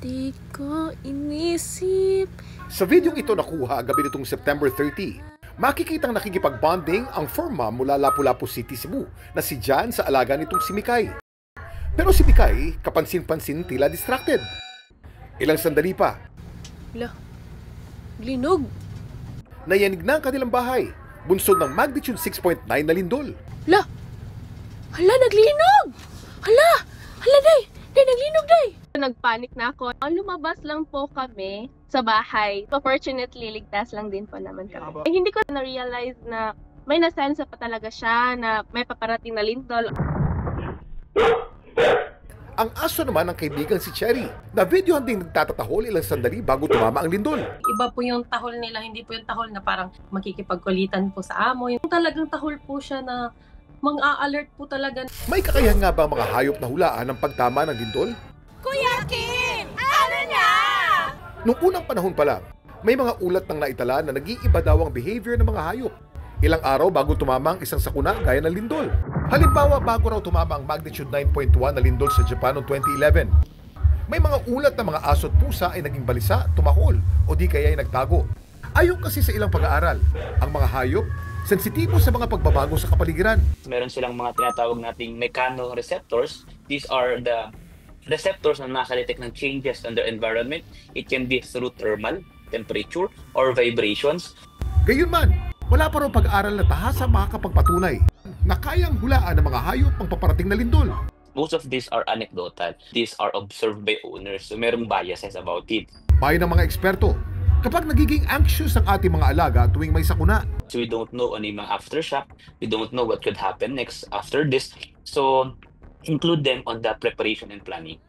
Di ko inisip. Sa videong ito nakuha gabi nitong September 30, makikitang nakikipag-bonding ang fur mom mula Lapu-Lapu City, Cebu na si Jan sa alaga nitong si Mikay. Pero si Mikay, kapansin-pansin tila distracted. Ilang sandali pa, Linog. nayanig na ang kanilang bahay, bunsod ng magnitude 6.9 na lindol. Hala, naglinog! Hala, day! Day, naglinog, day! Nagpanik na ako. Lumabas lang po kami sa bahay. Fortunately, ligtas lang din po naman kami. Hindi ko na-realize na may nasensa pa talaga siya na may paparating na lindol. Ang aso naman ng kaibigan si Cherry, na videohan ding nagtatatahol ilang sandali bago tumama ang lindol. Iba po yung tahol nila, hindi po yung tahol na parang makikipagkulitan po sa amo. Yung talagang tahol po siya na mang-a-alert po talaga. May kakayahan nga ba ang mga hayop na hulaan ng pagtama ng lindol? Kuya Kim! Ano na? Nung unang panahon pa lang, may mga ulat ng naitala na nag-iiba daw ang behavior ng mga hayop. Ilang araw bago tumama ang isang sakuna gaya ng lindol. Halimbawa, bago raw tumama ang magnitude 9.1 na lindol sa Japan noong 2011. May mga ulat na mga aso at pusa ay naging balisa, tumahol, o di kaya ay nagtago. Ayon kasi sa ilang pag-aaral, ang mga hayop sensitibo sa mga pagbabago sa kapaligiran. Meron silang mga tinatawag nating mechanoreceptors. These are the receptors na nakaka-detect ng changes in their environment. It can be through thermal, temperature, or vibrations. Gayunman, wala pa raw pag-aaral na tahasa makakapagpatunay na kayang hulaan ng mga hayop ang paparating na lindol. Most of these are anecdotal. These are observed by owners. So merong biases about it. Payo ng mga eksperto, kapag nagiging anxious ang ating mga alaga tuwing may sakuna, So we don't know ano yung mga aftershock. We don't know what could happen next after this. So include them on the preparation and planning.